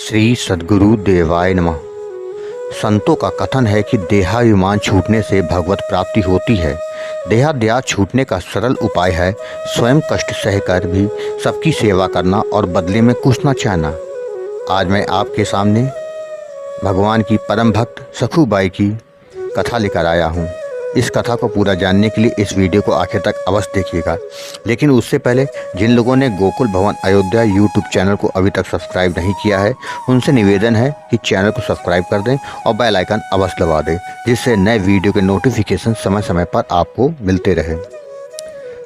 श्री सद्गुरु देवाय नमः। संतों का कथन है कि देहाभिमान छूटने से भगवत प्राप्ति होती है। देहाध्यास छूटने का सरल उपाय है स्वयं कष्ट सहकर भी सबकी सेवा करना और बदले में कुछ न चाहना। आज मैं आपके सामने भगवान की परम भक्त सखूबाई की कथा लेकर आया हूँ। इस कथा को पूरा जानने के लिए इस वीडियो को आखिर तक अवश्य देखिएगा। लेकिन उससे पहले जिन लोगों ने गोकुल भवन अयोध्या यूट्यूब चैनल को अभी तक सब्सक्राइब नहीं किया है, उनसे निवेदन है कि चैनल को सब्सक्राइब कर दें और बेल आइकन अवश्य दबा दें, जिससे नए वीडियो के नोटिफिकेशन समय समय पर आपको मिलते रहे।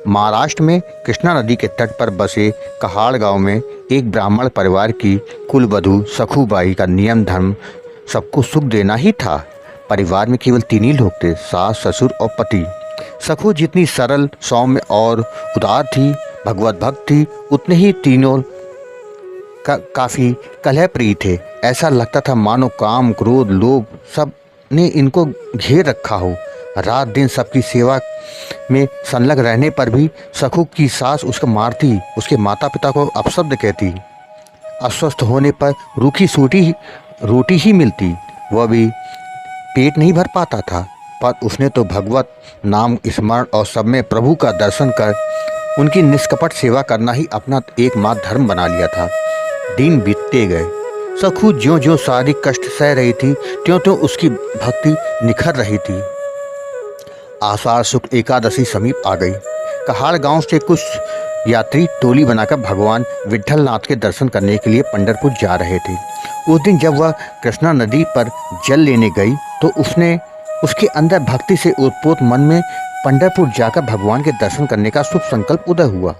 महाराष्ट्र में कृष्णा नदी के तट पर बसे कहाड़ गांव में एक ब्राह्मण परिवार की कुलवधू सखूबाई का नियम धर्म सबको सुख देना ही था। परिवार में केवल 3 ही लोग थे, सास, ससुर और पति। सखू जितनी सरल, सौम्य और उदार थी, भगवत भक्त थी, उतने ही तीनों काफ़ी कलह प्रिय थे। ऐसा लगता था मानो काम, क्रोध, लोभ सब ने इनको घेर रखा हो। रात दिन सबकी सेवा में संलग्न रहने पर भी सखू की सास उसको मारती, उसके माता पिता को अपशब्द कहती। अस्वस्थ होने पर रूखी सूखी रोटी ही मिलती, वह भी पेट नहीं भर पाता था। पर उसने तो भगवत नाम स्मरण और सब में प्रभु का दर्शन कर उनकी निष्कपट सेवा करना ही अपना एकमात्र धर्म बना लिया था। दिन बीतते गए। सखू ज्यों ज्यों शारीरिक कष्ट सह रही थी, त्यों त्यों उसकी भक्ति निखर रही थी। आषाढ़ शुक्ल एकादशी समीप आ गई। कहाड़ गांव से कुछ यात्री टोली बनाकर भगवान विट्ठल नाथ के दर्शन करने के लिए पंढरपुर जा रहे थे। उस दिन जब वह कृष्णा नदी पर जल लेने गई तो उसके अंदर भक्ति से उत्पोत मन में पंढरपुर जाकर भगवान के दर्शन करने का शुभ संकल्प उदय हुआ।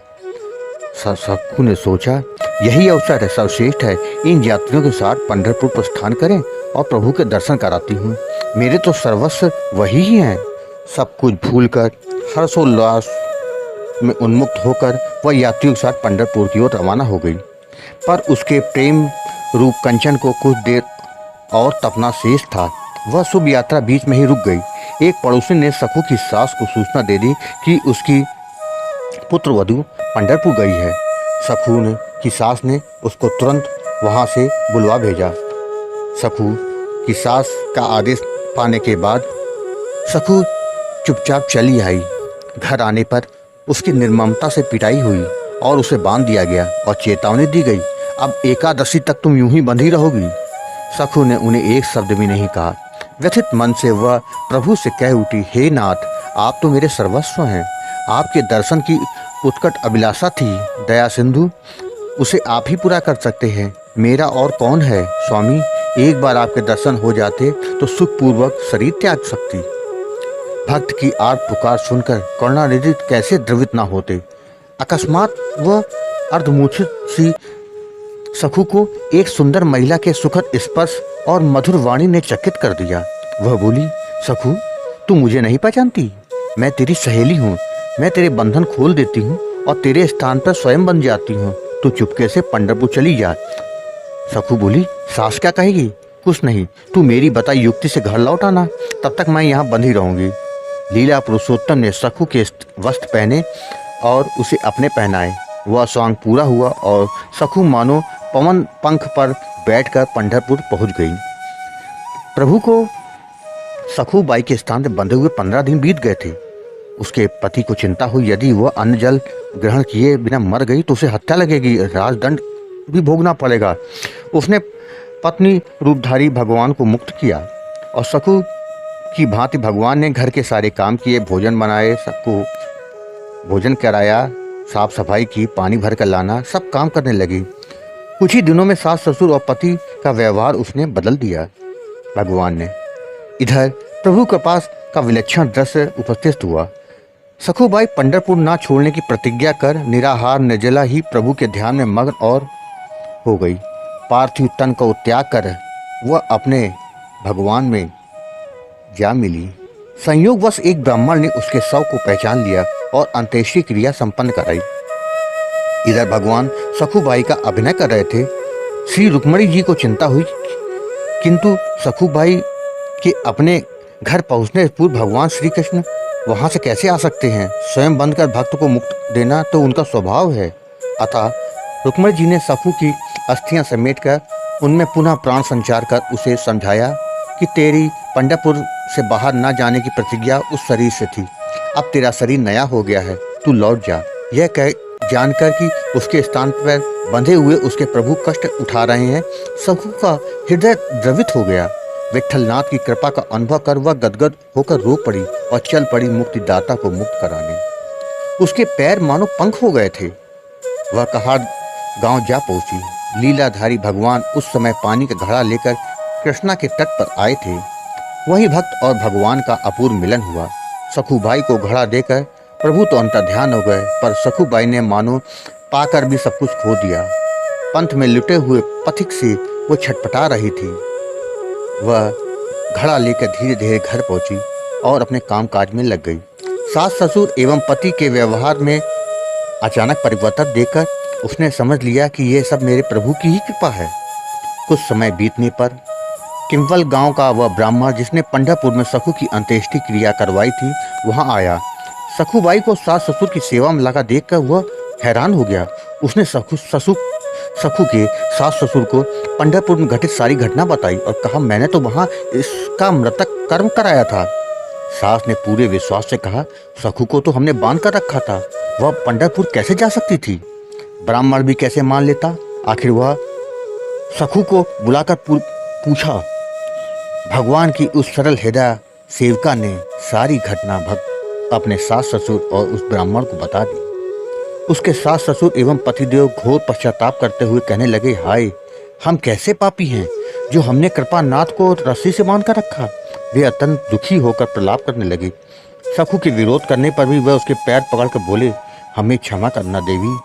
सखू ने सोचा, यही अवसर है, सर्वश्रेष्ठ है। इन यात्रियों के साथ पंढरपुर प्रस्थान करें और प्रभु के दर्शन कराती हूँ। मेरे तो सर्वस्व वही ही हैं। सब कुछ भूलकर हर्षोल्लास में उन्मुक्त होकर वह यात्रियों के साथ पंढरपुर की ओर रवाना हो गई। पर उसके प्रेम रूप कंचन को कुछ देर और तपना शेष था। वह शुभ यात्रा बीच में ही रुक गई। एक पड़ोसी ने सखू की सास को सूचना दे दी कि उसकी पुत्र वधू पंढरपुर गई है। सखू की सास ने उसको तुरंत वहां से बुलवा भेजा। सखू की सास का आदेश पाने के बाद सखू चुपचाप चली आई। घर आने पर उसकी निर्ममता से पिटाई हुई और उसे बांध दिया गया और चेतावनी दी गई, अब एकादशी तक तुम यूं ही बंधी रहोगी। सखू ने उन्हें एक शब्द भी नहीं कहा। व्यथित मन से वह प्रभु से कह उठी, हे नाथ, आप तो मेरे सर्वस्व हैं। आपके दर्शन की उत्कट अभिलाषा थी। दया सिंधु, उसे आप ही पूरा कर सकते हैं। मेरा और कौन है स्वामी। एक बार आपके दर्शन हो जाते तो सुखपूर्वक शरीर त्याग सकती। भक्त की आर्त पुकार सुनकर करुणानिधि कैसे द्रवित न होते। अकस्मात वह अर्धमूर्छित सी सखू को एक सुंदर महिला के सुखद स्पर्श और मधुर वाणी ने चकित कर दिया। वह बोली, सखू, तू मुझे नहीं पहचानती? मैं तेरी सहेली हूँ। मैं तेरे बंधन खोल देती हूँ और तेरे स्थान पर स्वयं बन जाती हूँ। तू चुपके से पंढरपुर चली जा। सखू बोली, सास क्या कहेगी? कुछ नहीं, तू मेरी बताई युक्ति से घर लौट आना, तब तक मैं यहाँ बंधी रहूंगी। लीला पुरुषोत्तम ने सखू के वस्त्र पहने और उसे अपने पहनाए। वह स्वांग पूरा हुआ और सखू मानो पवन पंख पर बैठकर पंढरपुर पहुंच गई। प्रभु को सखूबाई के स्थान पर बंधे हुए 15 दिन बीत गए थे। उसके पति को चिंता हुई, यदि वह अन्न जल ग्रहण किए बिना मर गई तो उसे हत्या लगेगी, राजदंड भी भोगना पड़ेगा। उसने पत्नी रूपधारी भगवान को मुक्त किया और सखू की भांति भगवान ने घर के सारे काम किए, भोजन बनाए, सबको भोजन कराया, साफ सफाई की, पानी भर कर लाना, सब काम करने लगी। कुछ ही दिनों में सास, ससुर और पति का व्यवहार उसने बदल दिया भगवान ने। इधर प्रभु के पास का विलक्षण दृश्य उपस्थित हुआ। सखूबाई पंढरपुर ना छोड़ने की प्रतिज्ञा कर निराहार निर्जला ही प्रभु के ध्यान में मग्न और हो गई। पार्थिव तन को त्याग कर वह अपने भगवान में जा मिली। संयोगवश एक ब्राह्मण ने उसके शव को पहचान लिया और अंत्येष्टि क्रिया संपन्न कराई। इधर भगवान सखूबाई का अभिनय कर रहे थे। श्री रुक्मणी जी को चिंता हुई, किंतु सखूबाई के अपने घर पहुंचने पूर्व भगवान श्री कृष्ण वहां से कैसे आ सकते हैं? स्वयं बंधकर भक्त को मुक्त देना तो उनका स्वभाव है। अतः रुक्मणी जी ने सखू की अस्थियां समेटकर उनमें पुनः प्राण संचार कर उसे समझाया कि तेरी पंढरपुर से बाहर न जाने की प्रतिज्ञा उस शरीर से थी। अब तेरा शरीर नया हो गया है, तू लौट जा। यह कह जानकर कि उसके स्थान पर बंधे हुए उसके प्रभु कष्ट उठा रहे हैं, सखू का हृदय द्रवित हो गया। विट्ठलनाथ की कृपा का अनुभव कर वह गदगद होकर रो पड़ी और चल पड़ी मुक्तिदाता को मुक्त कराने। उसके पैर मानो पंख हो गए थे। वह कहाड़ गांव जा पहुंची। लीलाधारी भगवान उस समय पानी का घड़ा लेकर कृष्णा के तट पर आए थे। वही भक्त और भगवान का अपूर्व मिलन हुआ। सखूबाई को घड़ा देकर प्रभु तो अंतर्ध्यान हो गए, पर सखूबाई ने मानो पाकर भी सब कुछ खो दिया। पंथ में लुटे हुए पथिक से वो छटपटा रही थी। वह घड़ा लेकर धीरे धीरे घर पहुंची और अपने कामकाज में लग गई। सास ससुर एवं पति के व्यवहार में अचानक परिवर्तन देखकर उसने समझ लिया कि यह सब मेरे प्रभु की ही कृपा है। कुछ समय बीतने पर किम्वल गांव का वह ब्राह्मण जिसने पंढरपुर में सखू की अंत्येष्टि क्रिया करवाई थी वहां आया। सखूबाई को सास ससुर की सेवा में लगा देखकर वह हैरान हो गया। उसने सखू के सास ससुर को पंढरपुर में घटित सारी घटना बताई और कहा, मैंने तो वहां इसका मृतक कर्म कराया था। सास ने पूरे विश्वास से कहा, सखू को तो हमने बांध कर रखा था, वह पंढरपुर कैसे जा सकती थी? ब्राह्मण भी कैसे मान लेता? आखिर वह सखू को बुलाकर पूछा। भगवान की उस सरल हृदय सेविका ने सारी घटना भक्त अपने सास ससुर और उस ब्राह्मण को बता दी। उसके सास ससुर एवं पतिदेव घोर पश्चाताप करते हुए कहने लगे, हाय, हम कैसे पापी हैं जो हमने कृपानाथ को रस्सी से बांध कर रखा। वे अत्यंत दुखी होकर प्रलाप करने लगे। सखू के विरोध करने पर भी वह उसके पैर पकड़कर बोले, हमें क्षमा करना देवी,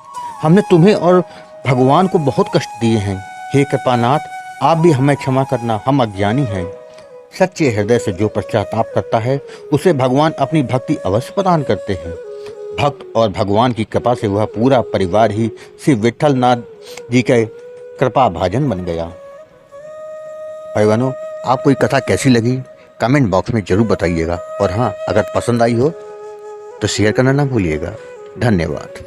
हमने तुम्हें और भगवान को बहुत कष्ट दिए हैं। हे कृपानाथ, आप भी हमें क्षमा करना, हम अज्ञानी हैं। सच्चे हृदय से जो पश्चाताप करता है उसे भगवान अपनी भक्ति अवश्य प्रदान करते हैं। भक्त और भगवान की कृपा से वह पूरा परिवार ही श्री विट्ठलनाथ जी के कृपा भाजन बन गया। भाई बहनों, आपको ये कथा कैसी लगी कमेंट बॉक्स में जरूर बताइएगा, और हाँ, अगर पसंद आई हो तो शेयर करना ना भूलिएगा। धन्यवाद।